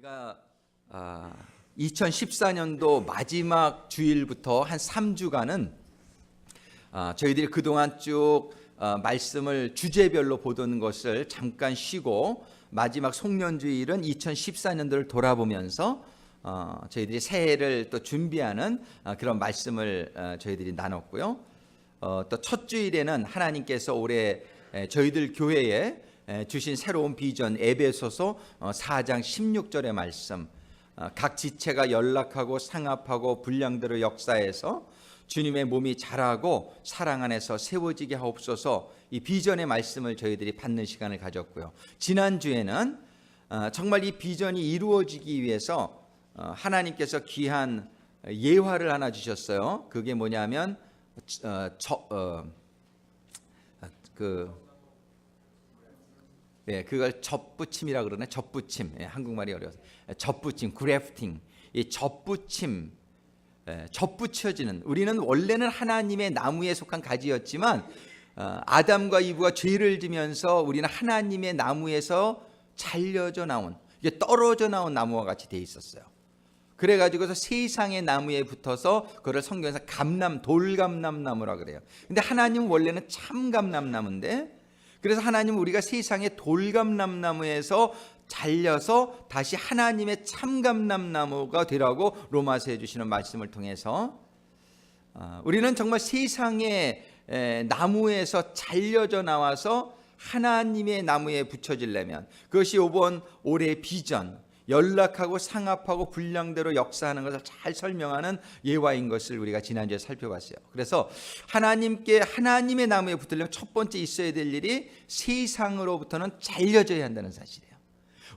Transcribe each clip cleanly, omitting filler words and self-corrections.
우리가 2014년도 마지막 주일부터 한 3주간은 저희들이 그동안 쭉 말씀을 주제별로 보던 것을 잠깐 쉬고 마지막 송년주일은 2014년도를 돌아보면서 저희들이 새해를 또 준비하는 그런 말씀을 저희들이 나눴고요. 또 첫 주일에는 하나님께서 올해 저희들 교회에 주신 새로운 비전 에베소서 4장 16절의 말씀, 각 지체가 연락하고 상합하고 분량대로 역사해서 주님의 몸이 자라고 사랑 안에서 세워지게 하옵소서, 이 비전의 말씀을 저희들이 받는 시간을 가졌고요. 지난주에는 정말 이 비전이 이루어지기 위해서 하나님께서 귀한 예화를 하나 주셨어요. 그게 뭐냐면 그걸 접붙임이라 그러네. 접붙임. 한국말이 어려워서. 접붙임, 그래프팅. 이 접붙임, 접붙여지는. 우리는 원래는 하나님의 나무에 속한 가지였지만 아담과 이브가 죄를 지면서 우리는 하나님의 나무에서 잘려져 나온, 이게 떨어져 나온 나무와 같이 돼 있었어요. 그래가지고서 세상의 나무에 붙어서 그걸 성경에서 돌감람나무라 그래요. 근데 하나님은 원래는 참감람나무인데, 그래서 하나님은 우리가 세상의 돌감람나무에서 잘려서 다시 하나님의 참감람나무가 되라고 로마서에 주시는 말씀을 통해서 우리는 정말 세상의 나무에서 잘려져 나와서 하나님의 나무에 붙여지려면, 그것이 이번 올해의 비전, 연락하고 상합하고 분량대로 역사하는 것을 잘 설명하는 예화인 것을 우리가 지난주에 살펴봤어요. 그래서 하나님의 나무에 붙으려면 첫 번째 있어야 될 일이 세상으로부터는 잘려져야 한다는 사실이에요.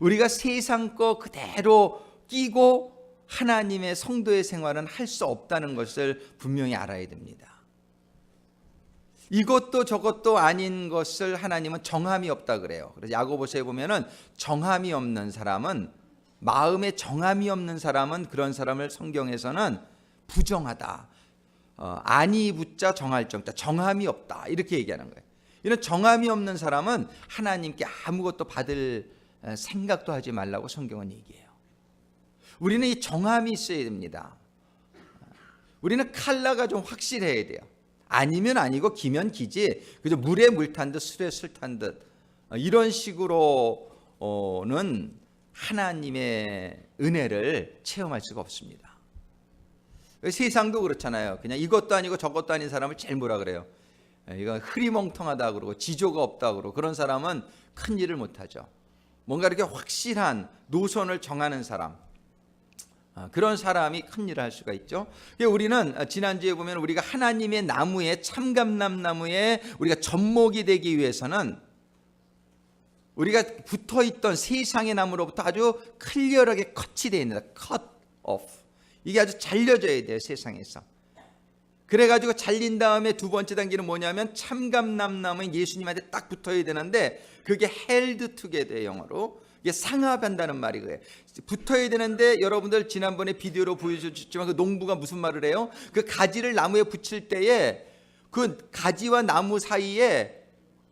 우리가 세상 거 그대로 끼고 하나님의 성도의 생활은 할 수 없다는 것을 분명히 알아야 됩니다. 이것도 저것도 아닌 것을 하나님은 정함이 없다 그래요. 그래서 야고보서에 보면은 정함이 없는 사람은, 마음에 정함이 없는 사람은, 그런 사람을 성경에서는 부정하다, 아니 붙자 정할 정자, 정함이 없다, 이렇게 얘기하는 거예요. 이런 정함이 없는 사람은 하나님께 아무것도 받을 생각도 하지 말라고 성경은 얘기해요. 우리는 이 정함이 있어야 됩니다. 우리는 칼라가 좀 확실해야 돼요. 아니면 아니고 기면 기지, 그저 물에 물 탄 듯 술에 술 탄 듯, 이런 식으로는 하나님의 은혜를 체험할 수가 없습니다. 세상도 그렇잖아요. 그냥 이것도 아니고 저것도 아닌 사람을 제일 뭐라 그래요? 이건 흐리멍텅하다 그러고 지조가 없다 그러고, 그런 사람은 큰 일을 못하죠. 뭔가 이렇게 확실한 노선을 정하는 사람, 그런 사람이 큰 일을 할 수가 있죠. 우리는 지난주에 보면 우리가 하나님의 나무에, 참감람나무에 우리가 접목이 되기 위해서는 우리가 붙어있던 세상의 나무로부터 아주 클리어하게 컷이 되어 있는, cut off, 이게 아주 잘려져야 돼요, 세상에서. 그래가지고 잘린 다음에 두 번째 단계는 뭐냐면 참감람나무인 예수님한테 딱 붙어야 되는데, 그게 held together, 영어로 이게 상합한다는 말이 그래요. 붙어야 되는데, 여러분들 지난번에 비디오로 보여주셨지만 그 농부가 무슨 말을 해요? 그 가지를 나무에 붙일 때에 그 가지와 나무 사이에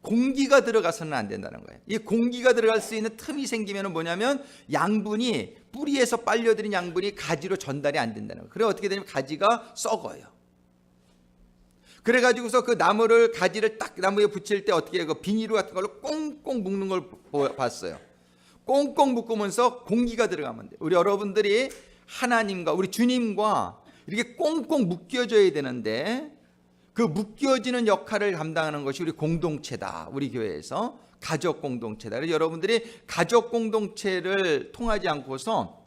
공기가 들어가서는 안 된다는 거예요. 이 공기가 들어갈 수 있는 틈이 생기면 뭐냐면 양분이, 뿌리에서 빨려들인 양분이 가지로 전달이 안 된다는 거예요. 그래 어떻게 되냐면 가지가 썩어요. 그래가지고서 그 나무를, 가지를 딱 나무에 붙일 때 어떻게 해요? 그 비닐로 같은 걸로 꽁꽁 묶는 걸 봤어요. 꽁꽁 묶으면서 공기가 들어가면 돼요. 우리 여러분들이 하나님과 우리 주님과 이렇게 꽁꽁 묶여져야 되는데, 그 묶여지는 역할을 감당하는 것이 우리 공동체다. 우리 교회에서 가족 공동체다. 그래서 여러분들이 가족 공동체를 통하지 않고서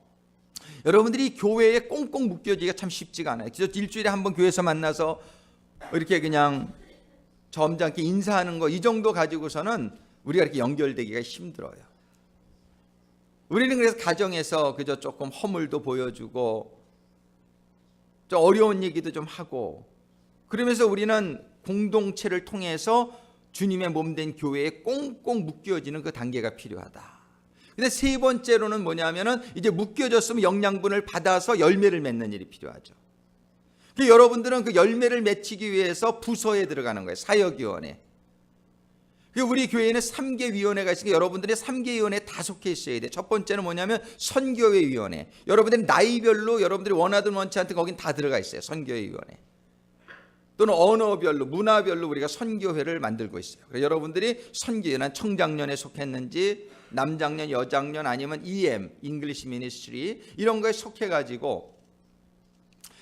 여러분들이 교회에 꽁꽁 묶여지기가 참 쉽지가 않아요. 그래서 일주일에 한 번 교회에서 만나서 이렇게 그냥 점잖게 인사하는 거, 이 정도 가지고서는 우리가 이렇게 연결되기가 힘들어요. 우리는 그래서 가정에서 그저 조금 허물도 보여주고 좀 어려운 얘기도 좀 하고, 그러면서 우리는 공동체를 통해서 주님의 몸된 교회에 꽁꽁 묶여지는 그 단계가 필요하다. 근데 세 번째로는 뭐냐면은 이제 묶여졌으면 영양분을 받아서 열매를 맺는 일이 필요하죠. 여러분들은 그 열매를 맺히기 위해서 부서에 들어가는 거예요. 사역위원회. 우리 교회에는 3개 위원회가 있으니까 여러분들이 3개 위원회에 다 속해 있어야 돼. 첫 번째는 뭐냐면 선교회 위원회. 여러분들이 나이별로 여러분들이 원하든 원치 않든 거긴 다 들어가 있어요. 선교회 위원회. 또는 언어별로, 문화별로 우리가 선교회를 만들고 있어요. 그래서 여러분들이 선교회는 청장년에 속했는지 남장년, 여장년 아니면 EM, English Ministry 이런 거에 속해가지고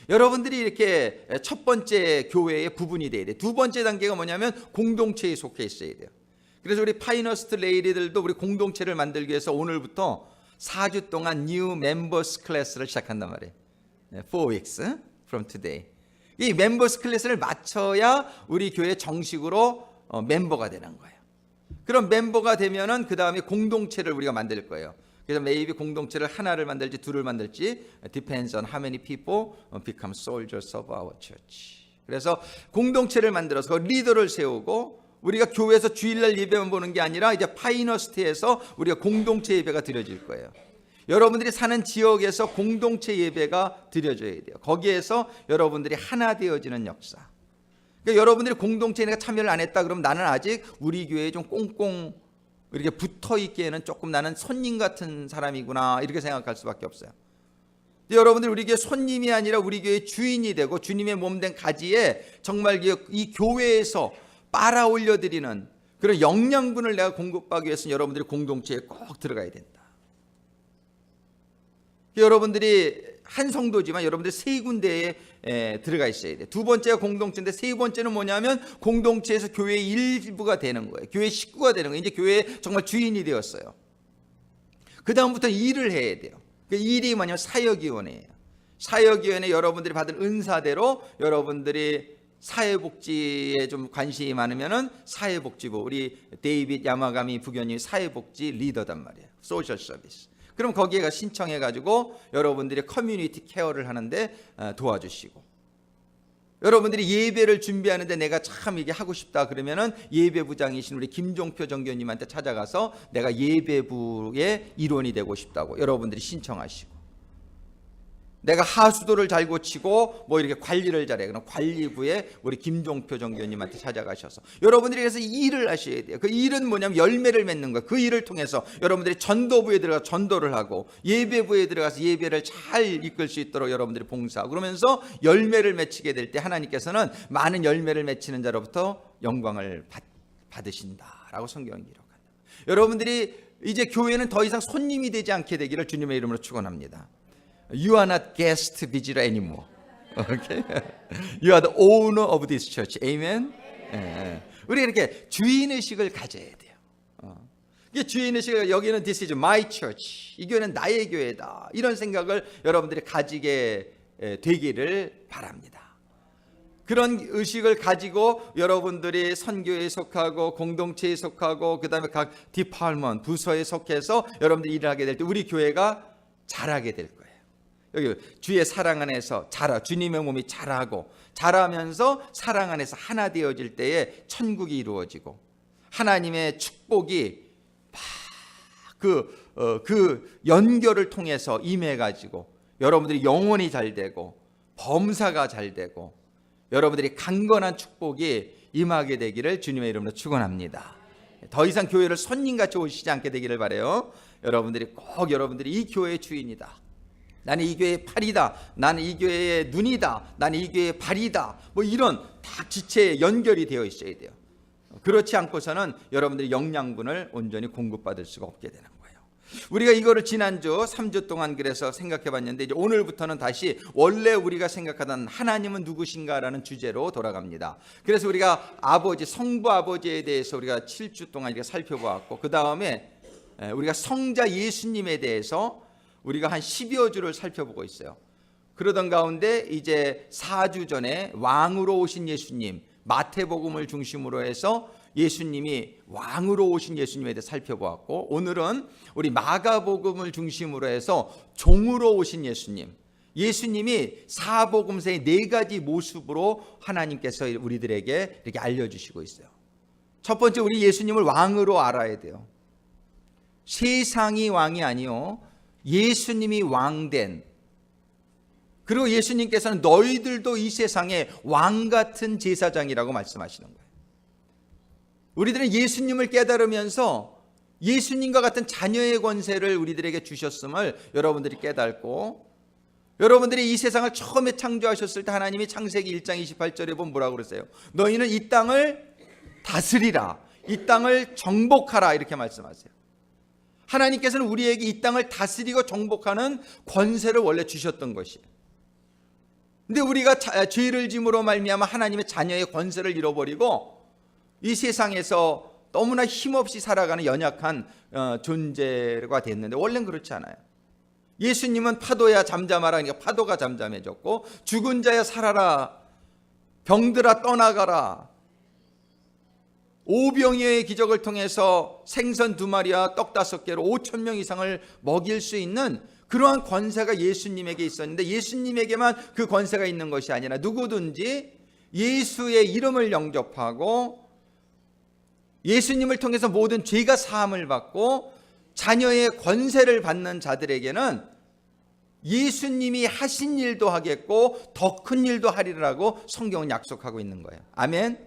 여러분들이 이렇게 첫 번째 교회의 부분이 돼야 돼요. 두 번째 단계가 뭐냐면 공동체에 속해 있어야 돼요. 그래서 우리 파이너스트 레이디들도 우리 공동체를 만들기 위해서 오늘부터 4주 동안 New Members 클래스를 시작한단 말이에요. 4 weeks from today. 이 멤버스 클래스를 마쳐야 우리 교회 정식으로 멤버가 되는 거예요. 그럼 멤버가 되면은 그 다음에 공동체를 우리가 만들 거예요. 그래서 maybe 공동체를 하나를 만들지 둘을 만들지 depends on how many people become soldiers of our church. 그래서 공동체를 만들어서 그 리더를 세우고 우리가 교회에서 주일날 예배만 보는 게 아니라 이제 파이너스트에서 우리가 공동체 예배가 드려질 거예요. 여러분들이 사는 지역에서 공동체 예배가 드려져야 돼요. 거기에서 여러분들이 하나 되어지는 역사. 그러니까 여러분들이 공동체에 내가 참여를 안 했다 그러면 나는 아직 우리 교회에 좀 꽁꽁 이렇게 붙어 있기에는 조금 나는 손님 같은 사람이구나 이렇게 생각할 수밖에 없어요. 여러분들 우리 교회 손님이 아니라 우리 교회 주인이 되고 주님의 몸된 가지에 정말 이 교회에서 빨아 올려드리는 그런 영양분을 내가 공급하기 위해서는 여러분들이 공동체에 꼭 들어가야 된다. 여러분들이 한 성도지만 여러분들 세 군데에 들어가 있어야 돼요. 두 번째가 공동체인데 세 번째는 뭐냐면 공동체에서 교회의 일부가 되는 거예요. 교회 식구가 되는 거예요. 이제 교회의 정말 주인이 되었어요. 그 다음부터 일을 해야 돼요. 그 일이 뭐냐면 사역위원회예요. 사역위원회 여러분들이 받은 은사대로 여러분들이 사회복지에 좀 관심이 많으면은 사회복지부 우리 데이빗 야마가미 부교님이 사회복지 리더단 말이에요. 소셜 서비스. 그럼 거기에 신청해가지고 여러분들이 커뮤니티 케어를 하는데 도와주시고 여러분들이 예배를 준비하는데 내가 참 이게 하고 싶다 그러면은 예배부장이신 우리 김종표 정교님한테 찾아가서 내가 예배부의 일원이 되고 싶다고 여러분들이 신청하시고 내가 하수도를 잘 고치고 뭐 이렇게 관리를 잘해. 그럼 관리부에 우리 김종표 정교님한테 찾아가셔서 여러분들이 그래서 일을 하셔야 돼요. 그 일은 뭐냐면 열매를 맺는 거예요. 그 일을 통해서 여러분들이 전도부에 들어가서 전도를 하고 예배부에 들어가서 예배를 잘 이끌 수 있도록 여러분들이 봉사하고 그러면서 열매를 맺히게 될 때 하나님께서는 많은 열매를 맺히는 자로부터 영광을 받으신다라고 성경이 기록합니다. 여러분들이 이제 교회는 더 이상 손님이 되지 않게 되기를 주님의 이름으로 축원합니다. You are not guest visitor anymore. Okay? You are the owner of this church. Amen. 우리 이렇게 주인의식을 가져야 돼요. 이게 주인의식을 여기는 this is my church. 이 교회는 나의 교회다. 이런 생각을 여러분들이 가지게 되기를 바랍니다. 그런 의식을 가지고 여러분들이 선교에 속하고 공동체에 속하고 그다음에 각 디파트먼트 부서에 속해서 여러분들이 일을 하게 될 때 우리 교회가 자라게 될 거예요. 여기 주의 사랑 안에서 주님의 몸이 자라면서 사랑 안에서 하나 되어질 때에 천국이 이루어지고 하나님의 축복이 그 연결을 통해서 임해가지고 여러분들이 영혼이 잘 되고 범사가 잘 되고 여러분들이 강건한 축복이 임하게 되기를 주님의 이름으로 축원합니다. 더 이상 교회를 손님같이 오시지 않게 되기를 바라요. 여러분들이 이 교회의 주인이다. 나는 이 교회의 팔이다. 나는 이 교회의 눈이다. 나는 이 교회의 발이다. 뭐 이런 다 지체에 연결이 되어 있어야 돼요. 그렇지 않고서는 여러분들이 영양분을 온전히 공급받을 수가 없게 되는 거예요. 우리가 이거를 지난주 3주 동안 그래서 생각해 봤는데 이제 오늘부터는 다시 원래 우리가 생각하던 하나님은 누구신가라는 주제로 돌아갑니다. 그래서 우리가 성부 아버지에 대해서 우리가 7주 동안 이렇게 살펴보았고 그 다음에 우리가 성자 예수님에 대해서 우리가 한 10여 주를 살펴보고 있어요. 그러던 가운데 이제 4주 전에 왕으로 오신 예수님, 마태복음을 중심으로 해서 예수님이 왕으로 오신 예수님에 대해 살펴보았고 오늘은 우리 마가복음을 중심으로 해서 종으로 오신 예수님이 사복음서의 4가지 모습으로 하나님께서 우리들에게 이렇게 알려주시고 있어요. 첫 번째 우리 예수님을 왕으로 알아야 돼요. 세상이 왕이 아니요 예수님이 왕된 그리고 예수님께서는 너희들도 이 세상의 왕 같은 제사장이라고 말씀하시는 거예요. 우리들은 예수님을 깨달으면서 예수님과 같은 자녀의 권세를 우리들에게 주셨음을 여러분들이 깨닫고, 여러분들이 이 세상을 처음에 창조하셨을 때 하나님이 창세기 1장 28절에 보면 뭐라고 그러세요? 너희는 이 땅을 다스리라, 이 땅을 정복하라, 이렇게 말씀하세요. 하나님께서는 우리에게 이 땅을 다스리고 정복하는 권세를 원래 주셨던 것이에요. 근데 우리가 죄를 짐으로 말미암아 하나님의 자녀의 권세를 잃어버리고 이 세상에서 너무나 힘없이 살아가는 연약한 존재가 됐는데, 원래는 그렇지 않아요. 예수님은 파도야 잠잠하라, 그러니까 파도가 잠잠해졌고, 죽은 자야 살아라, 병들아 떠나가라, 오병이어의 기적을 통해서 생선 2마리와 떡 5개로 5,000명 이상을 먹일 수 있는 그러한 권세가 예수님에게 있었는데, 예수님에게만 그 권세가 있는 것이 아니라 누구든지 예수의 이름을 영접하고 예수님을 통해서 모든 죄가 사함을 받고 자녀의 권세를 받는 자들에게는 예수님이 하신 일도 하겠고 더 큰 일도 하리라고 성경은 약속하고 있는 거예요. 아멘.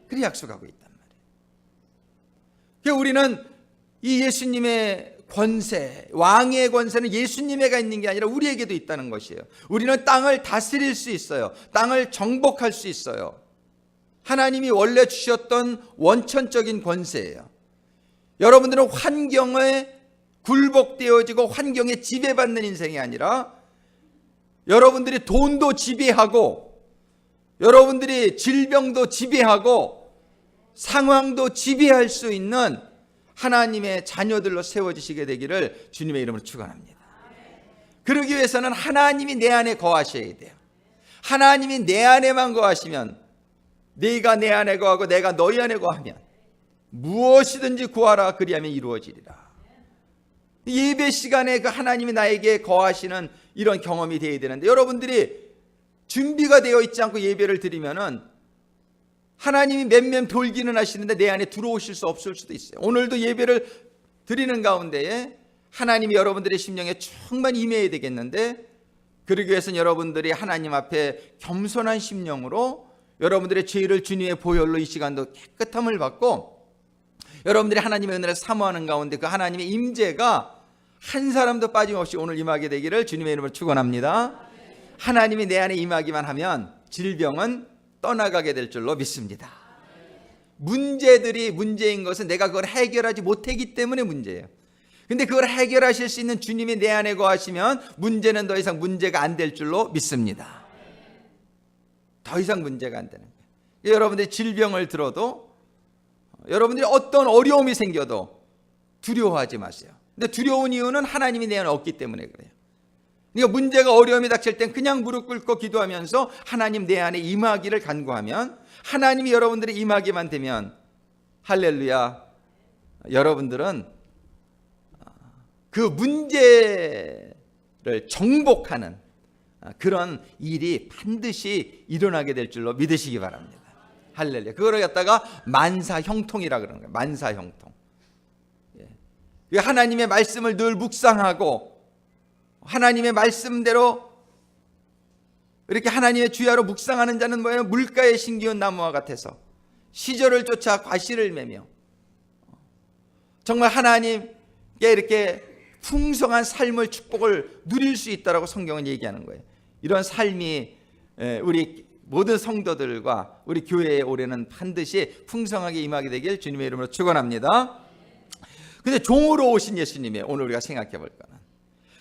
그렇게 약속하고 있단 말이에요. 그러니까 우리는 이 예수님의 권세, 왕의 권세는 예수님에게 있는 게 아니라 우리에게도 있다는 것이에요. 우리는 땅을 다스릴 수 있어요. 땅을 정복할 수 있어요. 하나님이 원래 주셨던 원천적인 권세예요. 여러분들은 환경에 굴복되어지고 환경에 지배받는 인생이 아니라, 여러분들이 돈도 지배하고 여러분들이 질병도 지배하고 상황도 지배할 수 있는 하나님의 자녀들로 세워지시게 되기를 주님의 이름으로 축원합니다. 그러기 위해서는 하나님이 내 안에 거하셔야 돼요. 하나님이 내 안에만 거하시면, 네가 내 안에 거하고 내가 너희 안에 거하면 무엇이든지 구하라, 그리하면 이루어지리라. 예배 시간에 그 하나님이 나에게 거하시는 이런 경험이 되어야 되는데, 여러분들이 준비가 되어 있지 않고 예배를 드리면은 하나님이 맴맴 돌기는 하시는데 내 안에 들어오실 수 없을 수도 있어요. 오늘도 예배를 드리는 가운데에 하나님이 여러분들의 심령에 충만히 임해야 되겠는데, 그러기 위해서는 여러분들이 하나님 앞에 겸손한 심령으로 여러분들의 죄를 주님의 보혈로 이 시간도 깨끗함을 받고, 여러분들이 하나님의 은혜를 사모하는 가운데 그 하나님의 임재가 한 사람도 빠짐없이 오늘 임하게 되기를 주님의 이름으로 축원합니다. 하나님이 내 안에 임하기만 하면 질병은 떠나가게 될 줄로 믿습니다. 문제들이 문제인 것은 내가 그걸 해결하지 못했기 때문에 문제예요. 근데 그걸 해결하실 수 있는 주님이 내 안에 거하시면 문제는 더 이상 문제가 안 될 줄로 믿습니다. 더 이상 문제가 안 되는 거예요. 여러분들이 질병을 들어도, 여러분들이 어떤 어려움이 생겨도 두려워하지 마세요. 근데 두려운 이유는 하나님이 내 안에 없기 때문에 그래요. 그러니까 문제가 어려움이 닥칠 땐 그냥 무릎 꿇고 기도하면서 하나님 내 안에 임하기를 간구하면, 하나님이 여러분들이 임하기만 되면 할렐루야, 여러분들은 그 문제를 정복하는 그런 일이 반드시 일어나게 될 줄로 믿으시기 바랍니다. 할렐루야. 그거를 갖다가 만사형통이라 그러는 거예요. 만사형통. 하나님의 말씀을 늘 묵상하고 하나님의 말씀대로 이렇게 하나님의 주야로 묵상하는 자는 뭐예요? 물가에 심기운 나무와 같아서 시절을 쫓아 과실을 매며 정말 하나님께 이렇게 풍성한 삶을, 축복을 누릴 수 있다라고 성경은 얘기하는 거예요. 이런 삶이 우리 모든 성도들과 우리 교회에 올해는 반드시 풍성하게 임하게 되길 주님의 이름으로 축원합니다. 근데 종으로 오신 예수님이에요. 오늘 우리가 생각해 볼 거는.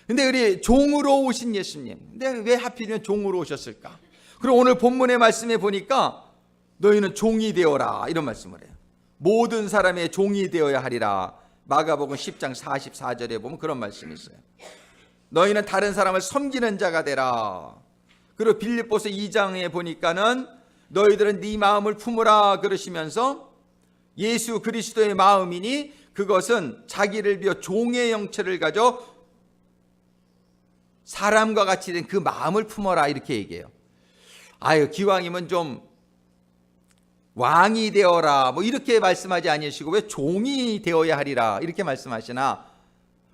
근데 우리 종으로 오신 예수님, 근데 왜 하필이면 종으로 오셨을까? 그리고 오늘 본문의 말씀에 보니까 너희는 종이 되어라, 이런 말씀을 해요. 모든 사람의 종이 되어야 하리라. 마가복음 10장 44절에 보면 그런 말씀이 있어요. 너희는 다른 사람을 섬기는 자가 되라. 그리고 빌립보서 2장에 보니까는 너희들은 네 마음을 품으라 그러시면서 예수 그리스도의 마음이니 그것은 자기를 비워 종의 형체를 가져 사람과 같이 된 그 마음을 품어라, 이렇게 얘기해요. 아유, 기왕이면 좀 왕이 되어라 뭐 이렇게 말씀하지 아니시고 왜 종이 되어야 하리라 이렇게 말씀하시나,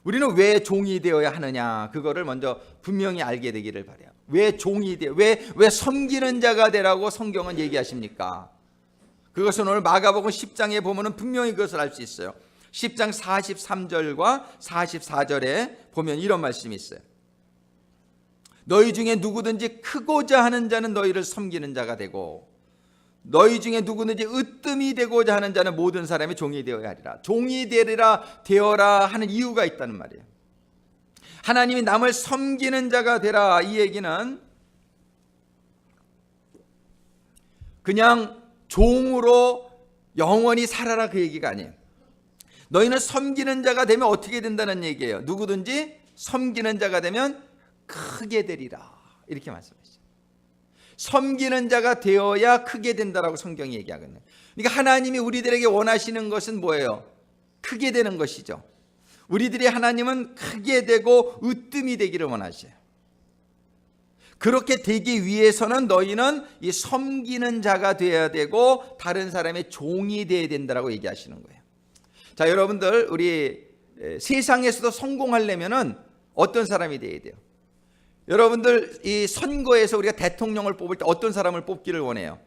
우리는 왜 종이 되어야 하느냐, 그거를 먼저 분명히 알게 되기를 바라요. 왜 종이 되어, 왜 섬기는 자가 되라고 성경은 얘기하십니까? 그것은 오늘 마가복음 10장에 보면 분명히 그것을 알 수 있어요. 10장 43절과 44절에 보면 이런 말씀이 있어요. 너희 중에 누구든지 크고자 하는 자는 너희를 섬기는 자가 되고 너희 중에 누구든지 으뜸이 되고자 하는 자는 모든 사람의 종이 되어야 하리라. 종이 되어라 하는 이유가 있다는 말이에요. 하나님이 남을 섬기는 자가 되라, 이 얘기는 그냥 종으로 영원히 살아라 그 얘기가 아니에요. 너희는 섬기는 자가 되면 어떻게 된다는 얘기예요. 누구든지 섬기는 자가 되면 크게 되리라, 이렇게 말씀하시죠. 섬기는 자가 되어야 크게 된다라고 성경이 얘기하거든요. 그러니까 하나님이 우리들에게 원하시는 것은 뭐예요? 크게 되는 것이죠. 우리들이 하나님은 크게 되고 으뜸이 되기를 원하셔요. 그렇게 되기 위해서는 너희는 이 섬기는 자가 되어야 되고 다른 사람의 종이 되어야 된다라고 얘기하시는 거예요. 자, 여러분들, 우리 세상에서도 성공하려면은 어떤 사람이 되어야 돼요? 여러분들, 이 선거에서 우리가 대통령을 뽑을 때 어떤 사람을 뽑기를 원해요?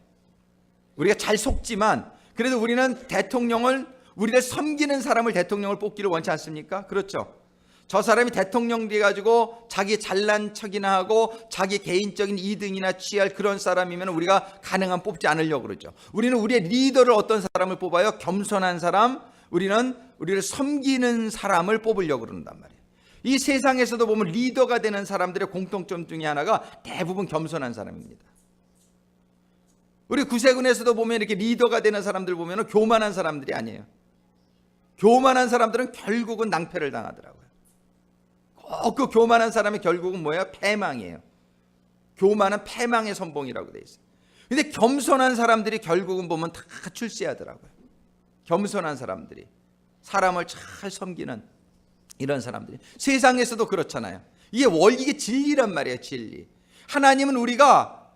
우리가 잘 속지만 그래도 우리는 대통령을, 우리를 섬기는 사람을 대통령을 뽑기를 원치 않습니까? 그렇죠. 저 사람이 대통령 돼가지고 자기 잘난 척이나 하고 자기 개인적인 이득이나 취할 그런 사람이면 우리가 가능한 뽑지 않으려고 그러죠. 우리는 우리의 리더를 어떤 사람을 뽑아요? 겸손한 사람, 우리는 우리를 섬기는 사람을 뽑으려고 그런단 말이에요. 이 세상에서도 보면 리더가 되는 사람들의 공통점 중에 하나가 대부분 겸손한 사람입니다. 우리 구세군에서도 보면 이렇게 리더가 되는 사람들 보면 교만한 사람들이 아니에요. 교만한 사람들은 결국은 낭패를 당하더라고요. 꼭 그 교만한 사람이 결국은 뭐예요? 패망이에요. 교만은 패망의 선봉이라고 돼 있어요. 근데 겸손한 사람들이 결국은 보면 다 출세하더라고요. 겸손한 사람들이 사람을 잘 섬기는 이런 사람들이 세상에서도 그렇잖아요. 이게 진리란 말이에요. 진리. 하나님은 우리가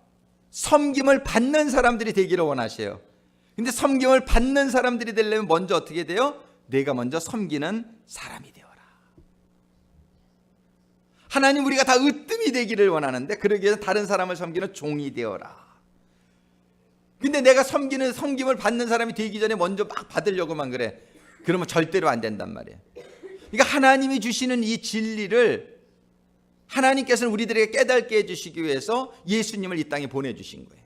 섬김을 받는 사람들이 되기를 원하셔요. 근데 섬김을 받는 사람들이 되려면 먼저 어떻게 돼요? 내가 먼저 섬기는 사람이 되어라. 하나님, 우리가 다 으뜸이 되기를 원하는데 그러기 위해서 다른 사람을 섬기는 종이 되어라. 근데 내가 섬김을 받는 사람이 되기 전에 먼저 막 받으려고만 그래. 그러면 절대로 안 된단 말이에요. 그러니까 하나님이 주시는 이 진리를 하나님께서는 우리들에게 깨닫게 해주시기 위해서 예수님을 이 땅에 보내주신 거예요.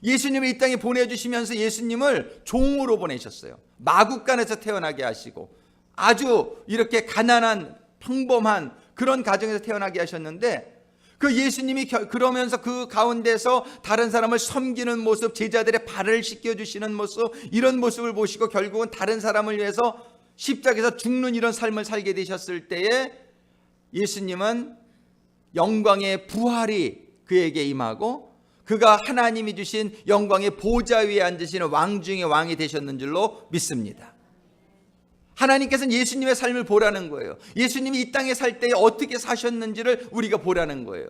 예수님을 이 땅에 보내주시면서 예수님을 종으로 보내셨어요. 마구간에서 태어나게 하시고 아주 이렇게 가난한 평범한 그런 가정에서 태어나게 하셨는데 그 예수님이 그러면서 그 가운데서 다른 사람을 섬기는 모습, 제자들의 발을 씻겨주시는 모습, 이런 모습을 보시고 결국은 다른 사람을 위해서 십자가에서 죽는 이런 삶을 살게 되셨을 때에 예수님은 영광의 부활이 그에게 임하고 그가 하나님이 주신 영광의 보좌 위에 앉으시는 왕 중의 왕이 되셨는 줄로 믿습니다. 하나님께서는 예수님의 삶을 보라는 거예요. 예수님이 이 땅에 살 때에 어떻게 사셨는지를 우리가 보라는 거예요.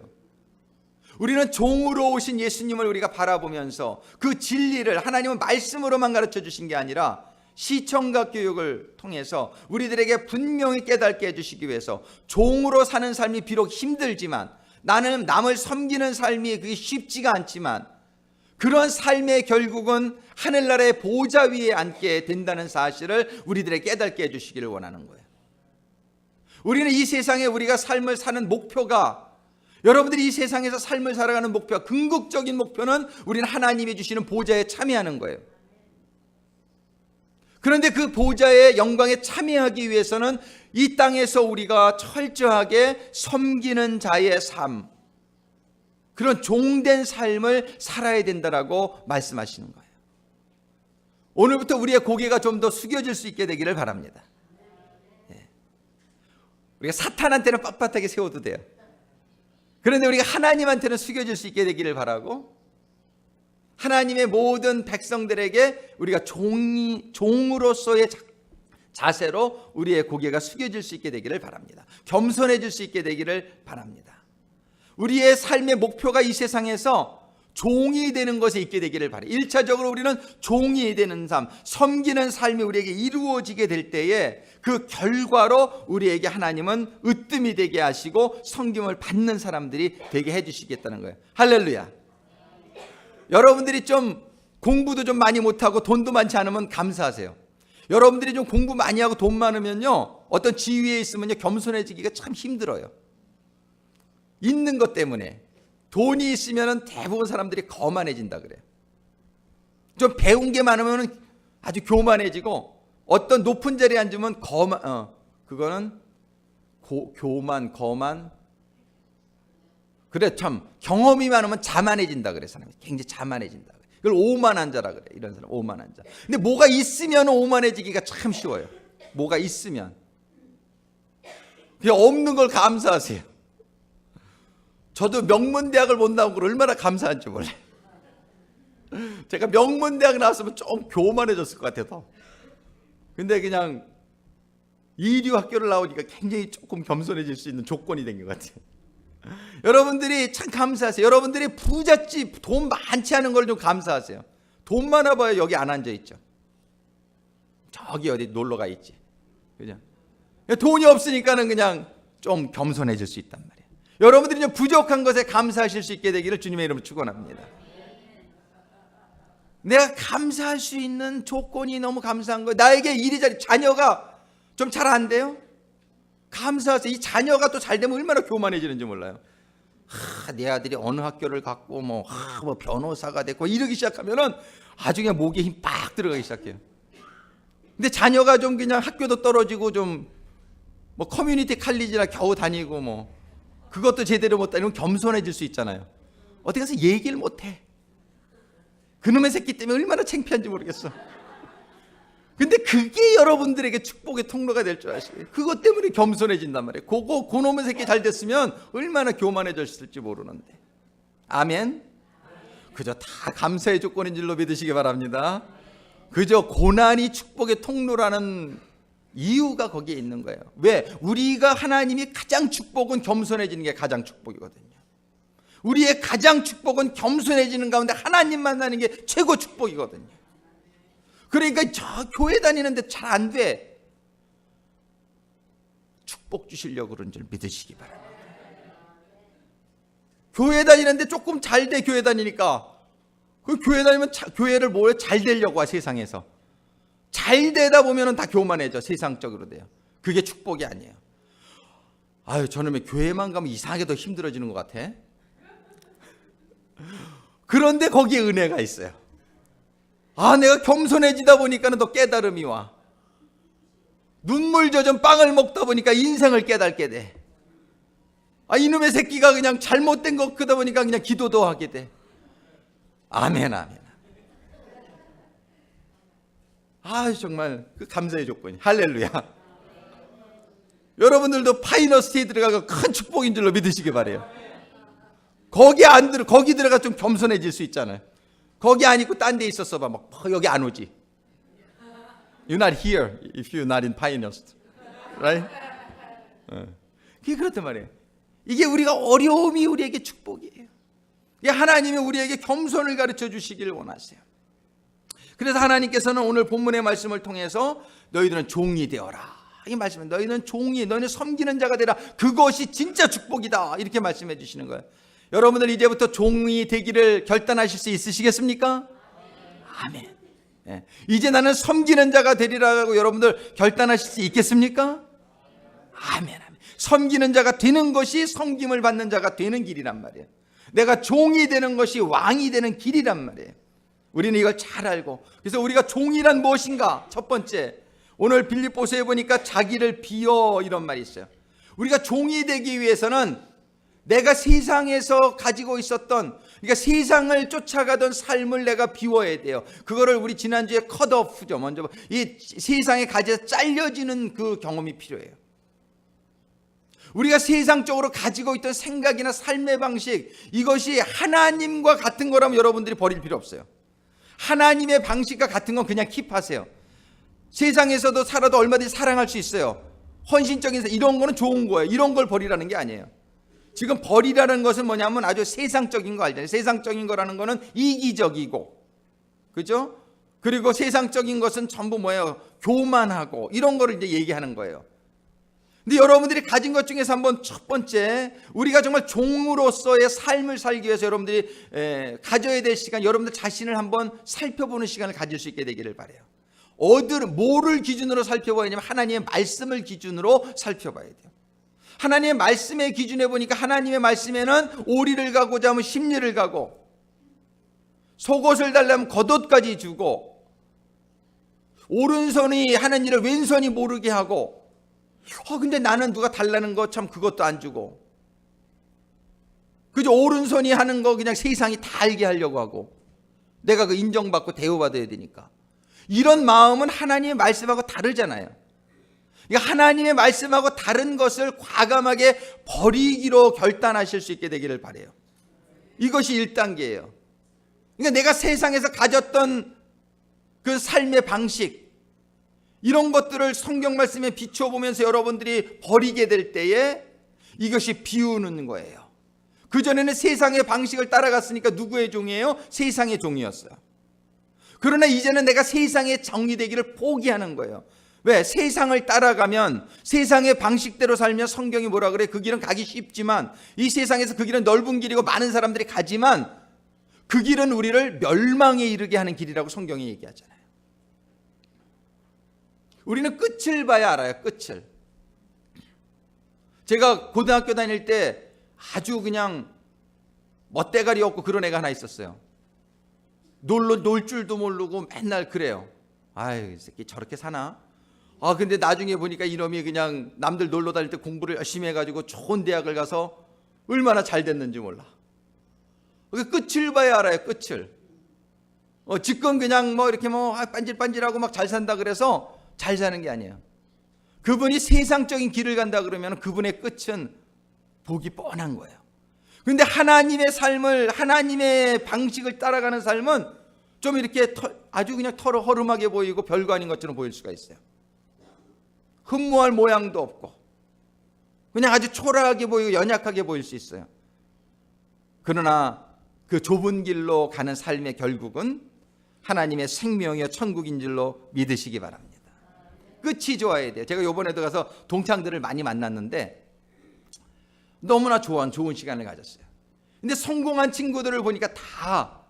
우리는 종으로 오신 예수님을 우리가 바라보면서 그 진리를 하나님은 말씀으로만 가르쳐 주신 게 아니라 시청각 교육을 통해서 우리들에게 분명히 깨닫게 해주시기 위해서 종으로 사는 삶이 비록 힘들지만 나는 남을 섬기는 삶이 그게 쉽지가 않지만 그런 삶의 결국은 하늘나라의 보좌 위에 앉게 된다는 사실을 우리들에게 깨닫게 해주시기를 원하는 거예요. 우리는 이 세상에 우리가 삶을 사는 목표가 여러분들이 이 세상에서 삶을 살아가는 목표, 궁극적인 목표는 우리는 하나님이 주시는 보좌에 참여하는 거예요. 그런데 그 보좌의 영광에 참여하기 위해서는 이 땅에서 우리가 철저하게 섬기는 자의 삶, 그런 종된 삶을 살아야 된다라고 말씀하시는 거예요. 오늘부터 우리의 고개가 좀 더 숙여질 수 있게 되기를 바랍니다. 우리가 사탄한테는 빳빳하게 세워도 돼요. 그런데 우리가 하나님한테는 숙여질 수 있게 되기를 바라고 하나님의 모든 백성들에게 우리가 종으로서의 자세로 우리의 고개가 숙여질 수 있게 되기를 바랍니다. 겸손해질 수 있게 되기를 바랍니다. 우리의 삶의 목표가 이 세상에서 종이 되는 것에 있게 되기를 바라요. 1차적으로 우리는 종이 되는 삶, 섬기는 삶이 우리에게 이루어지게 될 때에 그 결과로 우리에게 하나님은 으뜸이 되게 하시고 섬김을 받는 사람들이 되게 해주시겠다는 거예요. 할렐루야. 여러분들이 좀 공부도 좀 많이 못하고 돈도 많지 않으면 감사하세요. 여러분들이 좀 공부 많이 하고 돈 많으면요, 어떤 지위에 있으면요, 겸손해지기가 참 힘들어요. 있는 것 때문에. 돈이 있으면 대부분 사람들이 거만해진다 그래요. 좀 배운 게 많으면 아주 교만해지고, 어떤 높은 자리에 앉으면 그거는 교만, 거만. 그래, 참 경험이 많으면 자만해진다 그래. 사람이 굉장히 자만해진다 그래. 그걸 오만한 자라 그래. 이런 사람 오만한 자. 근데 뭐가 있으면 오만해지기가 참 쉬워요. 뭐가 있으면. 그냥 없는 걸 감사하세요. 저도 명문대학을 못 나온 걸 얼마나 감사한지 몰라요. 제가 명문대학 나왔으면 좀 교만해졌을 것 같아서. 근데 그냥 이류 학교를 나오니까 굉장히 조금 겸손해질 수 있는 조건이 된 것 같아요. 여러분들이 참 감사하세요. 여러분들이 부잣집, 돈 많지 않은 걸 좀 감사하세요. 돈 많아 봐요. 여기 안 앉아 있죠. 저기 어디 놀러 가 있지. 그죠? 돈이 없으니까는 그냥 좀 겸손해질 수 있단 말이에요. 여러분들이 좀 부족한 것에 감사하실 수 있게 되기를 주님의 이름으로 축원합니다. 내가 감사할 수 있는 조건이 너무 감사한 거예요. 나에게 이리저리 자녀가 좀 잘 안 돼요? 감사하세요. 이 자녀가 또 잘 되면 얼마나 교만해지는지 몰라요. 내 아들이 어느 학교를 갔고 뭐 변호사가 됐고 이러기 시작하면은 아주 그냥 목에 힘 빡 들어가기 시작해요. 근데 자녀가 좀 그냥 학교도 떨어지고 좀 뭐 커뮤니티 칼리지나 겨우 다니고 뭐 그것도 제대로 못 다니면 겸손해질 수 있잖아요. 어디 가서 얘기를 못 해. 그놈의 새끼 때문에 얼마나 창피한지 모르겠어. 근데 그게 여러분들에게 축복의 통로가 될 줄 아시고요. 그것 때문에 겸손해진단 말이에요. 그놈의 새끼 잘 됐으면 얼마나 교만해졌을지 모르는데. 아멘. 그저 다 감사의 조건인 줄로 믿으시기 바랍니다. 그저 고난이 축복의 통로라는 이유가 거기에 있는 거예요. 왜? 우리가 하나님이 가장 축복은 겸손해지는 게 가장 축복이거든요. 우리의 가장 축복은 겸손해지는 가운데 하나님 만나는 게 최고 축복이거든요. 그러니까 저 교회 다니는데 잘 안 돼. 축복 주시려고 그런 줄 믿으시기 바랍니다. 교회 다니는데 조금 잘 돼. 교회 다니니까 그 교회 다니면 교회를 뭐에 잘 되려고 하. 세상에서 잘 되다 보면은 다 교만해져. 세상적으로 돼요. 그게 축복이 아니에요. 아유, 저놈의 교회만 가면 이상하게 더 힘들어지는 것 같아. 그런데 거기에 은혜가 있어요. 내가 겸손해지다 보니까는 더 깨달음이 와. 눈물 젖은 빵을 먹다 보니까 인생을 깨닫게 돼. 이놈의 새끼가 그냥 잘못된 거 그러다 보니까 그냥 기도도 하게 돼. 아멘, 아멘. 정말 그 감사의 조건이. 할렐루야. 여러분들도 파이너스티에 들어가고 큰 축복인 줄로 믿으시기 바래요. 거기 들어가 좀 겸손해질 수 있잖아요. 거기 안 있고 딴 데 있었어 봐. 막 여기 안 오지. You're not here if you're not in Pioneers. Right? 그게 그렇단 말이에요. 이게 우리가 어려움이 우리에게 축복이에요. 하나님이 우리에게 겸손을 가르쳐 주시기를 원하세요. 그래서 하나님께서는 오늘 본문의 말씀을 통해서 너희들은 종이 되어라. 이 말씀은 너희는 종이, 너희는 섬기는 자가 되라. 그것이 진짜 축복이다. 이렇게 말씀해 주시는 거예요. 여러분들 이제부터 종이 되기를 결단하실 수 있으시겠습니까? 아멘. 이제 나는 섬기는 자가 되리라고 여러분들 결단하실 수 있겠습니까? 아멘. 섬기는 자가 되는 것이 섬김을 받는 자가 되는 길이란 말이에요. 내가 종이 되는 것이 왕이 되는 길이란 말이에요. 우리는 이걸 잘 알고, 그래서 우리가 종이란 무엇인가? 첫 번째, 오늘 빌립보서에 보니까 자기를 비워 이런 말이 있어요. 우리가 종이 되기 위해서는 내가 세상에서 가지고 있었던, 그러니까 세상을 쫓아가던 삶을 내가 비워야 돼요. 그거를 우리 지난주에 컷오프죠. 먼저 이 세상에 가지고 잘려지는 그 경험이 필요해요. 우리가 세상적으로 가지고 있던 생각이나 삶의 방식, 이것이 하나님과 같은 거라면 여러분들이 버릴 필요 없어요. 하나님의 방식과 같은 건 그냥 킵하세요. 세상에서도 살아도 얼마든지 사랑할 수 있어요. 헌신적인 이런 거는 좋은 거예요. 이런 걸 버리라는 게 아니에요. 지금 버리라는 것은 뭐냐면 아주 세상적인 거 알잖아요. 세상적인 거라는 거는 이기적이고, 그죠? 그리고 세상적인 것은 전부 뭐예요? 교만하고 이런 거를 이제 얘기하는 거예요. 근데 여러분들이 가진 것 중에서 한번 첫 번째, 우리가 정말 종으로서의 삶을 살기 위해서 여러분들이 가져야 될 시간, 여러분들 자신을 한번 살펴보는 시간을 가질 수 있게 되기를 바라요. 뭐를 기준으로 살펴봐야 되냐면 하나님의 말씀을 기준으로 살펴봐야 돼요. 하나님의 말씀의 기준에 보니까 하나님의 말씀에는 오리를 가고자 하면 십리를 가고, 속옷을 달라면 겉옷까지 주고, 오른손이 하는 일을 왼손이 모르게 하고, 근데 나는 누가 달라는 거 참 그것도 안 주고, 그저 오른손이 하는 거 그냥 세상이 다 알게 하려고 하고, 내가 그 인정받고 대우받아야 되니까. 이런 마음은 하나님의 말씀하고 다르잖아요. 그러니까 하나님의 말씀하고 다른 것을 과감하게 버리기로 결단하실 수 있게 되기를 바라요. 이것이 1단계예요. 그러니까 내가 세상에서 가졌던 그 삶의 방식, 이런 것들을 성경 말씀에 비추어 보면서 여러분들이 버리게 될 때에 이것이 비우는 거예요. 그전에는 세상의 방식을 따라갔으니까 누구의 종이에요? 세상의 종이었어요. 그러나 이제는 내가 세상의 종이 되기를 포기하는 거예요. 왜? 세상을 따라가면, 세상의 방식대로 살면 성경이 뭐라 그래? 그 길은 가기 쉽지만, 이 세상에서 그 길은 넓은 길이고 많은 사람들이 가지만 그 길은 우리를 멸망에 이르게 하는 길이라고 성경이 얘기하잖아요. 우리는 끝을 봐야 알아요. 끝을. 제가 고등학교 다닐 때 아주 그냥 멋대가리 없고 그런 애가 하나 있었어요. 놀 줄도 모르고 맨날 그래요. 아유, 이 새끼 저렇게 사나? 근데 나중에 보니까 이놈이 그냥 남들 놀러 다닐 때 공부를 열심히 해가지고 좋은 대학을 가서 얼마나 잘 됐는지 몰라. 끝을 봐야 알아요. 끝을. 지금 그냥 이렇게 반질반질하고 막 잘 산다 그래서 잘 사는 게 아니에요. 그분이 세상적인 길을 간다 그러면 그분의 끝은 보기 뻔한 거예요. 그런데 하나님의 삶을, 하나님의 방식을 따라가는 삶은 좀 이렇게 아주 그냥 허름하게 보이고 별거 아닌 것처럼 보일 수가 있어요. 흠모할 모양도 없고 그냥 아주 초라하게 보이고 연약하게 보일 수 있어요. 그러나 그 좁은 길로 가는 삶의 결국은 하나님의 생명이여 천국인 줄로 믿으시기 바랍니다. 끝이 좋아야 돼요. 제가 이번에도 가서 동창들을 많이 만났는데 너무나 좋은 시간을 가졌어요. 근데 성공한 친구들을 보니까 다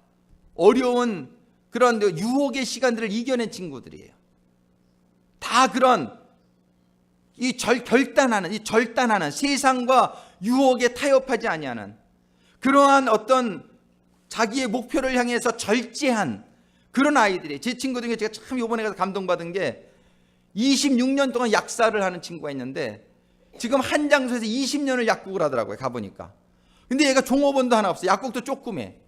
어려운 그런 유혹의 시간들을 이겨낸 친구들이에요. 다 그런 절단하는 세상과 유혹에 타협하지 아니하는 그러한 어떤 자기의 목표를 향해서 절제한 그런 아이들이에요. 제 친구 중에 제가 참 이번에 가서 감동받은 게 26년 동안 약사를 하는 친구가 있는데 지금 한 장소에서 20년을 약국을 하더라고요. 가보니까. 근데 얘가 종업원도 하나 없어요. 약국도 조그매.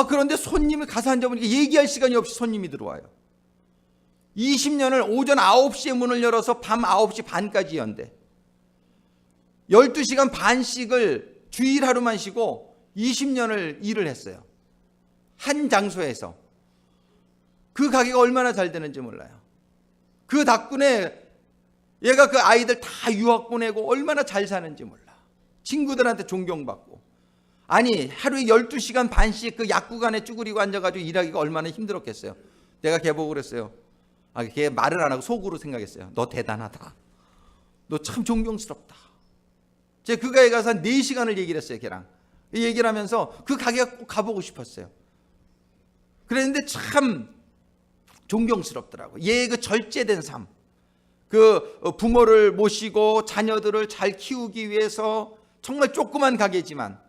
그런데 손님을 가서 앉아보니까 얘기할 시간이 없이 손님이 들어와요. 20년을 오전 9시에 문을 열어서 밤 9시 반까지 연대. 12시간 반씩을 주일 하루만 쉬고 20년을 일을 했어요. 한 장소에서. 그 가게가 얼마나 잘 되는지 몰라요. 그 덕분에 얘가 그 아이들 다 유학 보내고 얼마나 잘 사는지 몰라. 친구들한테 존경받고. 아니 하루에 12시간 반씩 그 약국 안에 쭈그리고 앉아가지고 일하기가 얼마나 힘들었겠어요. 내가 걔 보고 그랬어요. 걔 말을 안 하고 속으로 생각했어요. 너 대단하다. 너 참 존경스럽다. 제가 그 가게 가서 한 4시간을 얘기를 했어요. 걔랑. 얘기를 하면서 그 가게가 꼭 가보고 싶었어요. 그랬는데 참 존경스럽더라고요. 얘의 그 절제된 삶. 그 부모를 모시고 자녀들을 잘 키우기 위해서 정말 조그만 가게지만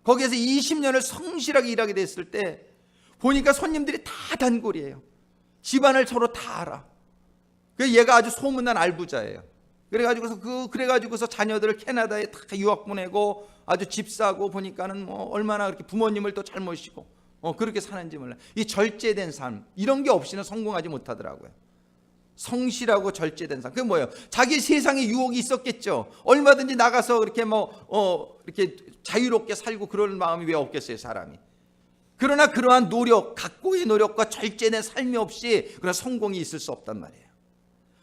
거기에서 20년을 성실하게 일하게 됐을 때 보니까 손님들이 다 단골이에요. 집안을 서로 다 알아. 그래서 얘가 아주 소문난 알부자예요. 그래가지고서 자녀들을 캐나다에 다 유학 보내고 아주 집 사고 보니까는 얼마나 그렇게 부모님을 또 잘 모시고 그렇게 사는지 몰라. 이 절제된 삶 이런 게 없이는 성공하지 못하더라고요. 성실하고 절제된 삶. 그게 뭐예요? 자기 세상에 유혹이 있었겠죠. 얼마든지 나가서 그렇게 이렇게 자유롭게 살고 그럴 마음이 왜 없겠어요, 사람이. 그러나 그러한 노력, 각고의 노력과 절제된 삶이 없이 그런 성공이 있을 수 없단 말이에요.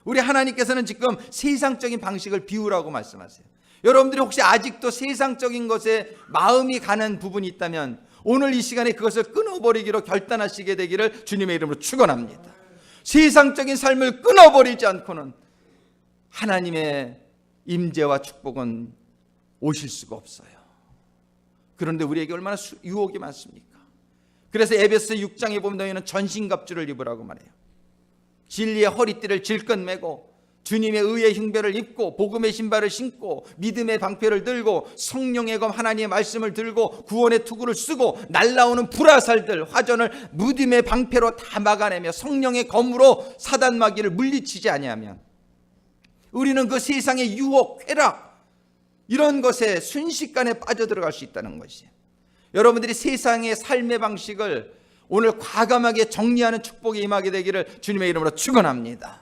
우리 하나님께서는 지금 세상적인 방식을 비우라고 말씀하세요. 여러분들이 혹시 아직도 세상적인 것에 마음이 가는 부분이 있다면 오늘 이 시간에 그것을 끊어버리기로 결단하시게 되기를 주님의 이름으로 축원합니다. 세상적인 삶을 끊어버리지 않고는 하나님의 임재와 축복은 오실 수가 없어요. 그런데 우리에게 얼마나 유혹이 많습니까? 그래서 에베소 6장에 보면 너희는 전신갑주를 입으라고 말해요. 진리의 허리띠를 질끈 매고 주님의 의의 흉배를 입고 복음의 신발을 신고 믿음의 방패를 들고 성령의 검 하나님의 말씀을 들고 구원의 투구를 쓰고 날라오는 불화살들 화전을 믿음의 방패로 다 막아내며 성령의 검으로 사단 마귀를 물리치지 아니하면 우리는 그 세상의 유혹, 쾌락 이런 것에 순식간에 빠져들어갈 수 있다는 것이에요. 여러분들이 세상의 삶의 방식을 오늘 과감하게 정리하는 축복이 임하게 되기를 주님의 이름으로 축원합니다.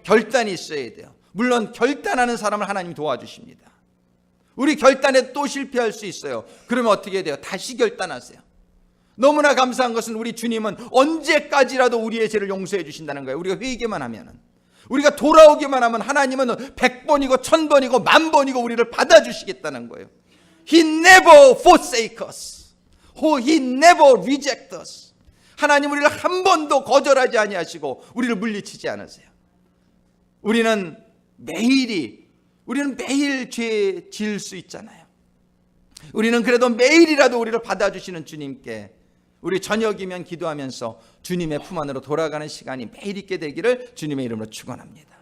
결단이 있어야 돼요. 물론 결단하는 사람을 하나님이 도와주십니다. 우리 결단에 또 실패할 수 있어요. 그러면 어떻게 돼요? 다시 결단하세요. 너무나 감사한 것은 우리 주님은 언제까지라도 우리의 죄를 용서해 주신다는 거예요. 우리가 회개만 하면은, 우리가 돌아오기만 하면 하나님은 100번이고 1000번이고 10,000번이고 우리를 받아주시겠다는 거예요. He never forsake us. He never reject us. 하나님 우리를 한 번도 거절하지 아니하시고 우리를 물리치지 않으세요. 우리는 매일 죄 지을 수 있잖아요. 우리는 그래도 매일이라도 우리를 받아주시는 주님께 우리 저녁이면 기도하면서 주님의 품 안으로 돌아가는 시간이 매일 있게 되기를 주님의 이름으로 축원합니다.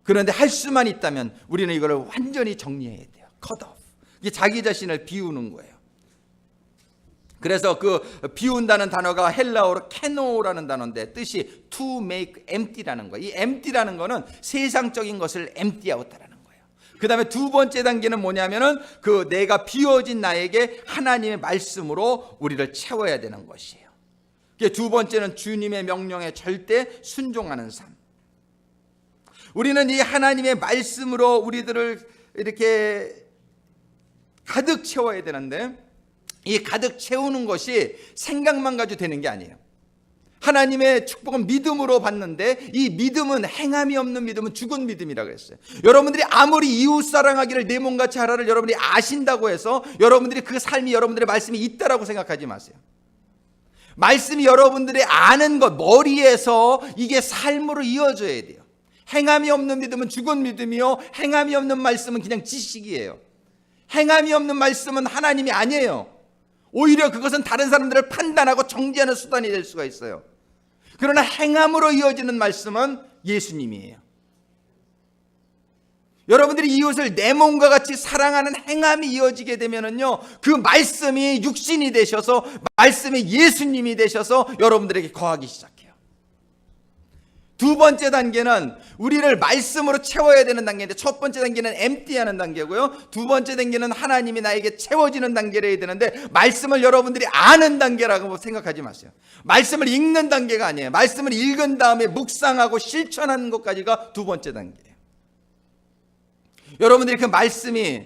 그런데 할 수만 있다면 우리는 이걸 완전히 정리해야 돼요. cut off. 이게 자기 자신을 비우는 거예요. 그래서 그 비운다는 단어가 헬라어로 케노라는 단어인데 뜻이 to make empty라는 거예요. 이 empty라는 거는 세상적인 것을 empty out라는 거예요. 그 다음에 두 번째 단계는 뭐냐면은 그 내가 비워진 나에게 하나님의 말씀으로 우리를 채워야 되는 것이에요. 두 번째는 주님의 명령에 절대 순종하는 삶. 우리는 이 하나님의 말씀으로 우리들을 이렇게 가득 채워야 되는데 이 가득 채우는 것이 생각만 가지고 되는 게 아니에요. 하나님의 축복은 믿음으로 받는데 이 믿음은 행함이 없는 믿음은 죽은 믿음이라고 했어요. 여러분들이 아무리 이웃 사랑하기를 내 몸같이 하라를 여러분들이 아신다고 해서 여러분들이 그 삶이 여러분들의 말씀이 있다라고 생각하지 마세요. 말씀이 여러분들이 아는 것 머리에서 이게 삶으로 이어져야 돼요. 행함이 없는 믿음은 죽은 믿음이요, 행함이 없는 말씀은 그냥 지식이에요. 행함이 없는 말씀은 하나님이 아니에요. 오히려 그것은 다른 사람들을 판단하고 정죄하는 수단이 될 수가 있어요. 그러나 행함으로 이어지는 말씀은 예수님이에요. 여러분들이 이웃을 내 몸과 같이 사랑하는 행함이 이어지게 되면은요, 그 말씀이 육신이 되셔서 말씀이 예수님이 되셔서 여러분들에게 거하기 시작해요. 두 번째 단계는 우리를 말씀으로 채워야 되는 단계인데 첫 번째 단계는 empty하는 단계고요. 두 번째 단계는 하나님이 나에게 채워지는 단계를 해야 되는데 말씀을 여러분들이 아는 단계라고 생각하지 마세요. 말씀을 읽는 단계가 아니에요. 말씀을 읽은 다음에 묵상하고 실천하는 것까지가 두 번째 단계예요. 여러분들이 그 말씀이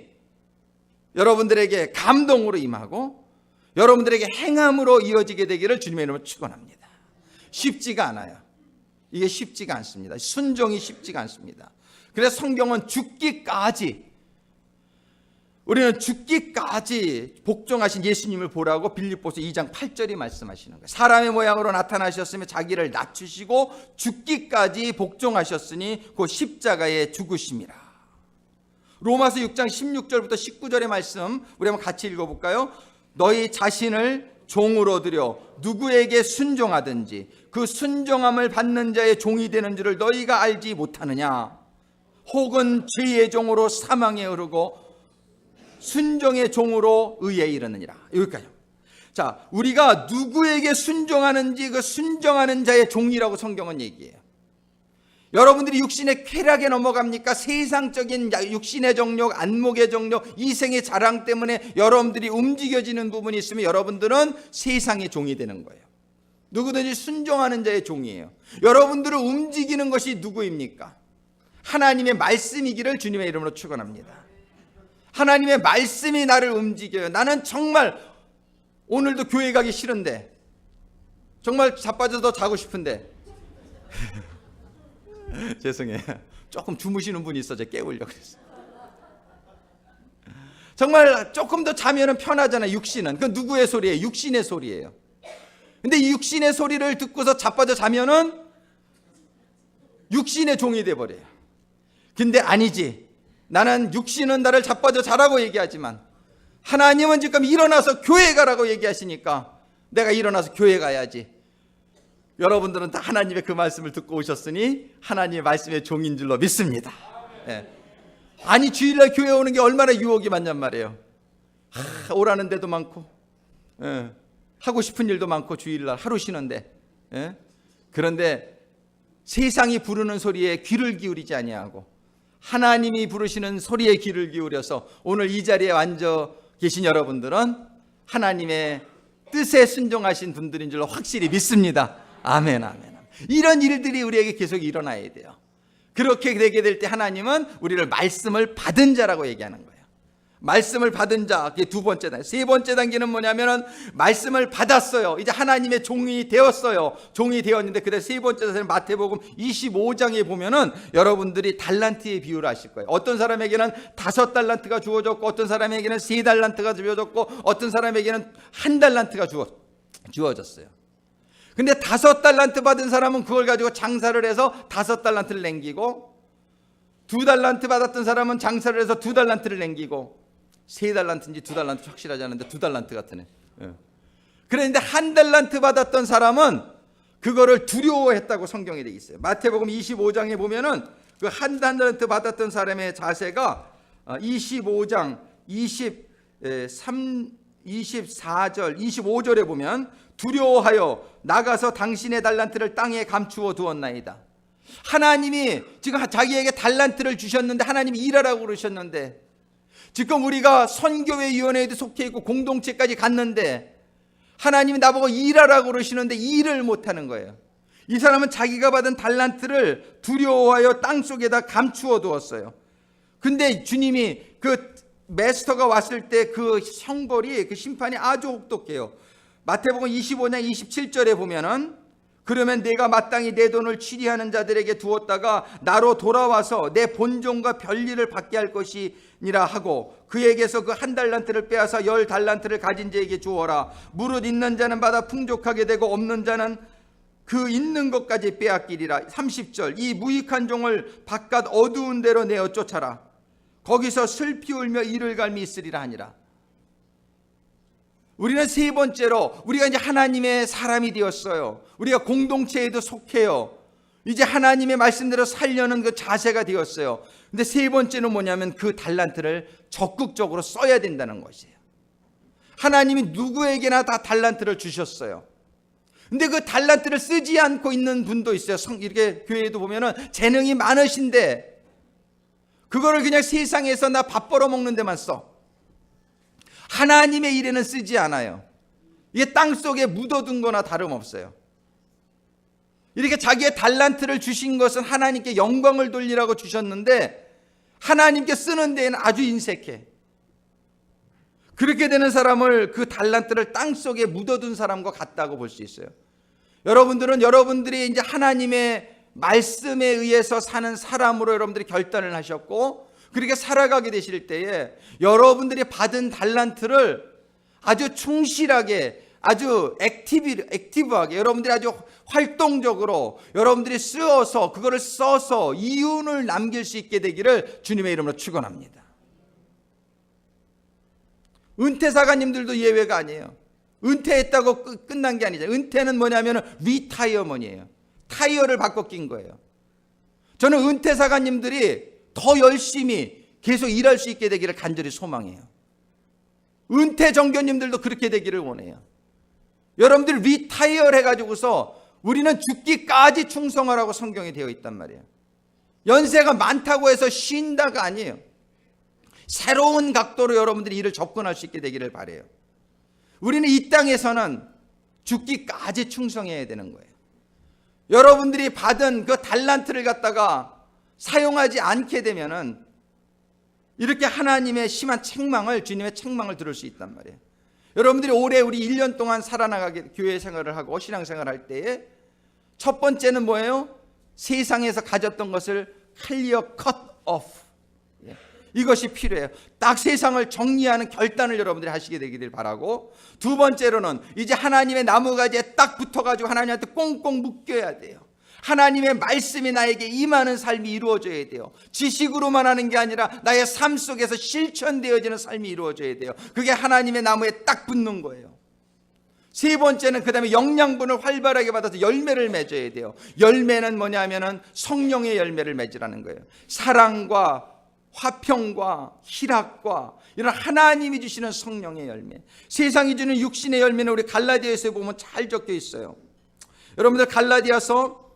여러분들에게 감동으로 임하고 여러분들에게 행함으로 이어지게 되기를 주님의 이름으로 축원합니다. 쉽지가 않아요. 이게 쉽지가 않습니다. 순종이 쉽지가 않습니다. 그래서 성경은 죽기까지, 우리는 죽기까지 복종하신 예수님을 보라고 빌립보서 2장 8절이 말씀하시는 거예요. 사람의 모양으로 나타나셨으며 자기를 낮추시고 죽기까지 복종하셨으니 그 십자가에 죽으심이라. 로마서 6장 16절부터 19절의 말씀 우리 한번 같이 읽어볼까요? 너희 자신을 종으로 들여 누구에게 순종하든지 그 순종함을 받는 자의 종이 되는 줄을 너희가 알지 못하느냐? 혹은 죄의 종으로 사망에 이르고 순종의 종으로 의에 이르느니라. 여기까지. 자, 우리가 누구에게 순종하는지 그 순종하는 자의 종이라고 성경은 얘기해요. 여러분들이 육신의 쾌락에 넘어갑니까? 세상적인 육신의 정욕, 안목의 정욕, 이생의 자랑 때문에 여러분들이 움직여지는 부분이 있으면 여러분들은 세상의 종이 되는 거예요. 누구든지 순종하는 자의 종이에요. 여러분들을 움직이는 것이 누구입니까? 하나님의 말씀이기를 주님의 이름으로 축원합니다. 하나님의 말씀이 나를 움직여요. 나는 정말 오늘도 교회 가기 싫은데, 정말 자빠져서 자고 싶은데 죄송해요. 조금 주무시는 분이 있어 제가 깨우려고 그랬어요. 정말 조금 더 자면은 편하잖아요. 육신은. 그건 누구의 소리예요? 육신의 소리예요. 근데 이 육신의 소리를 듣고서 자빠져 자면은 육신의 종이 돼버려요. 근데 아니지. 나는 육신은 나를 자빠져 자라고 얘기하지만 하나님은 지금 일어나서 교회 가라고 얘기하시니까 내가 일어나서 교회 가야지. 여러분들은 다 하나님의 그 말씀을 듣고 오셨으니 하나님의 말씀의 종인 줄로 믿습니다. 예. 아니 주일날 교회 오는 게 얼마나 유혹이 많냔 말이에요. 오라는 데도 많고, 예. 하고 싶은 일도 많고, 주일날 하루 쉬는데, 예. 그런데 세상이 부르는 소리에 귀를 기울이지 아니하고 하나님이 부르시는 소리에 귀를 기울여서 오늘 이 자리에 앉아 계신 여러분들은 하나님의 뜻에 순종하신 분들인 줄로 확실히 믿습니다. 아멘, 아멘. 이런 일들이 우리에게 계속 일어나야 돼요. 그렇게 되게 될 때 하나님은 우리를 말씀을 받은 자라고 얘기하는 거예요. 말씀을 받은 자, 그게 두 번째 단계. 세 번째 단계는 뭐냐면은 말씀을 받았어요. 이제 하나님의 종이 되었어요. 종이 되었는데 그다음 세 번째 단계는 마태복음 25장에 보면은 여러분들이 달란트의 비유를 아실 거예요. 어떤 사람에게는 5달란트가 주어졌고, 어떤 사람에게는 3달란트가 주어졌고, 어떤 사람에게는 1달란트가 주어졌어요. 근데 5달란트 받은 사람은 그걸 가지고 장사를 해서 5달란트를 남기고, 2달란트 받았던 사람은 장사를 해서 2달란트를 남기고, 3달란트인지 2달란트 확실하지 않은데 2달란트 같으네. 그런데 1달란트 받았던 사람은 그거를 두려워했다고 성경에 되어 있어요. 마태복음 25장에 보면은 그 1달란트 받았던 사람의 자세가 25장 24절 25절에 보면 두려워하여 나가서 당신의 달란트를 땅에 감추어 두었나이다. 하나님이 지금 자기에게 달란트를 주셨는데, 하나님이 일하라고 그러셨는데, 지금 우리가 선교회위원회에도 속해 있고 공동체까지 갔는데 하나님이 나보고 일하라고 그러시는데 일을 못하는 거예요. 이 사람은 자기가 받은 달란트를 두려워하여 땅속에다 감추어 두었어요. 근데 주님이 그 마스터가 왔을 때 그 형벌이, 그 심판이 아주 혹독해요. 마태복음 25장 27절에 보면은 그러면 내가 마땅히 내 돈을 취리하는 자들에게 두었다가 나로 돌아와서 내 본종과 별일을 받게 할 것이니라 하고 그에게서 그 1달란트를 빼앗아 10달란트를 가진 자에게 주어라. 무릇 있는 자는 받아 풍족하게 되고 없는 자는 그 있는 것까지 빼앗기리라. 30절 이 무익한 종을 바깥 어두운 데로 내어 쫓아라. 거기서 슬피 울며 이를 갈미 있으리라 하니라. 우리는 세 번째로 우리가 이제 하나님의 사람이 되었어요. 우리가 공동체에도 속해요. 이제 하나님의 말씀대로 살려는 그 자세가 되었어요. 근데 세 번째는 뭐냐면 그 달란트를 적극적으로 써야 된다는 것이에요. 하나님이 누구에게나 다 달란트를 주셨어요. 근데 그 달란트를 쓰지 않고 있는 분도 있어요. 이렇게 교회에도 보면은 재능이 많으신데 그거를 그냥 세상에서 나 밥 벌어먹는 데만 써. 하나님의 일에는 쓰지 않아요. 이게 땅속에 묻어둔 거나 다름없어요. 이렇게 자기의 달란트를 주신 것은 하나님께 영광을 돌리라고 주셨는데 하나님께 쓰는 데에는 아주 인색해. 그렇게 되는 사람을, 그 달란트를 땅속에 묻어둔 사람과 같다고 볼 수 있어요. 여러분들은 여러분들이 이제 하나님의 말씀에 의해서 사는 사람으로 여러분들이 결단을 하셨고, 그렇게 살아가게 되실 때에 여러분들이 받은 달란트를 아주 충실하게, 아주 액티브하게, 여러분들이 아주 활동적으로 여러분들이 쓰어서, 그거를 써서 이윤을 남길 수 있게 되기를 주님의 이름으로 축원합니다. 은퇴사관님들도 예외가 아니에요. 은퇴했다고 끝난 게 아니죠. 은퇴는 뭐냐면 리타이어먼이에요. 타이어를 바꿔 낀 거예요. 저는 은퇴사관님들이 더 열심히 계속 일할 수 있게 되기를 간절히 소망해요. 은퇴 정교님들도 그렇게 되기를 원해요. 여러분들 리타이어를 해가지고서 우리는 죽기까지 충성하라고 성경에 되어 있단 말이에요. 연세가 많다고 해서 쉰다가 아니에요. 새로운 각도로 여러분들이 일을 접근할 수 있게 되기를 바라요. 우리는 이 땅에서는 죽기까지 충성해야 되는 거예요. 여러분들이 받은 그 달란트를 갖다가 사용하지 않게 되면은 이렇게 하나님의 심한 책망을, 주님의 책망을 들을 수 있단 말이에요. 여러분들이 올해 우리 1년 동안 살아나가게 교회 생활을 하고 신앙생활을 할 때에 첫 번째는 뭐예요? 세상에서 가졌던 것을 클리어 컷 오프. 이것이 필요해요. 딱 세상을 정리하는 결단을 여러분들이 하시게 되기를 바라고, 두 번째로는 이제 하나님의 나무가지에 딱 붙어가지고 하나님한테 꽁꽁 묶여야 돼요. 하나님의 말씀이 나에게 임하는 삶이 이루어져야 돼요. 지식으로만 하는 게 아니라 나의 삶 속에서 실천되어지는 삶이 이루어져야 돼요. 그게 하나님의 나무에 딱 붙는 거예요. 세 번째는 그 다음에 영양분을 활발하게 받아서 열매를 맺어야 돼요. 열매는 뭐냐면은 성령의 열매를 맺으라는 거예요. 사랑과 화평과 희락과 이런 하나님이 주시는 성령의 열매. 세상이 주는 육신의 열매는 우리 갈라디아서에 보면 잘 적혀 있어요. 여러분들 갈라디아서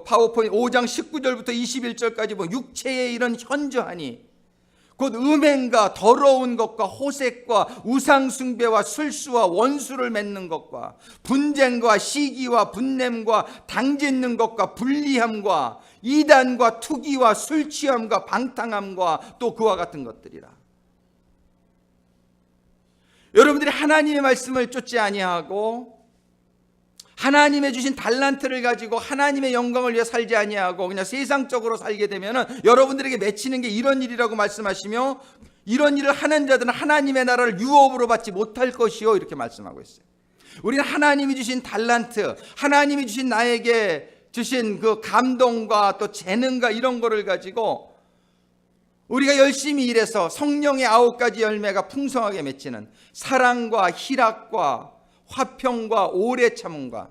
파워포인트 5장 19절부터 21절까지 보면 육체의 이런 현저하니 곧 음행과 더러운 것과 호색과 우상숭배와 술수와 원수를 맺는 것과 분쟁과 시기와 분냄과 당짓는 것과 불리함과 이단과 투기와 술취함과 방탕함과 또 그와 같은 것들이라. 여러분들이 하나님의 말씀을 쫓지 아니하고 하나님의 주신 달란트를 가지고 하나님의 영광을 위해 살지 아니하고 그냥 세상적으로 살게 되면은 여러분들에게 맺히는 게 이런 일이라고 말씀하시며, 이런 일을 하는 자들은 하나님의 나라를 유업으로 받지 못할 것이요, 이렇게 말씀하고 있어요. 우리는 하나님이 주신 달란트, 하나님이 주신 나에게 주신 그 감동과 또 재능과 이런 거를 가지고 우리가 열심히 일해서 성령의 9가지 열매가 풍성하게 맺히는 사랑과 희락과 화평과 오래 참음과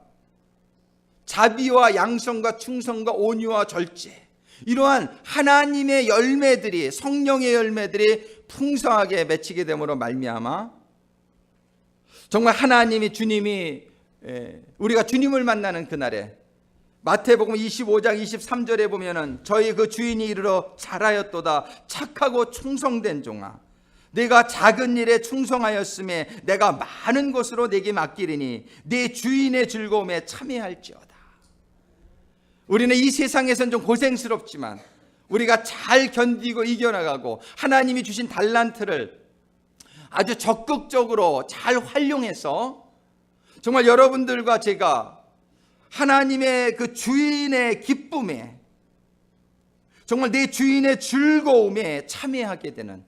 자비와 양성과 충성과 온유와 절제, 이러한 하나님의 열매들이, 성령의 열매들이 풍성하게 맺히게 됨으로 말미암아 정말 하나님이, 주님이, 우리가 주님을 만나는 그날에 마태복음 25장 23절에 보면은 저희 그 주인이 이르러 잘하였도다 착하고 충성된 종아, 내가 작은 일에 충성하였음에 내가 많은 것으로 내게 맡기리니 내 주인의 즐거움에 참여할지어다. 우리는 이 세상에선 좀 고생스럽지만 우리가 잘 견디고 이겨나가고 하나님이 주신 달란트를 아주 적극적으로 잘 활용해서 정말 여러분들과 제가 하나님의 그 주인의 기쁨에, 정말 내 주인의 즐거움에 참여하게 되는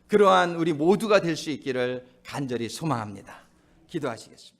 그러한 우리 모두가 될 수 있기를 간절히 소망합니다. 기도하시겠습니다.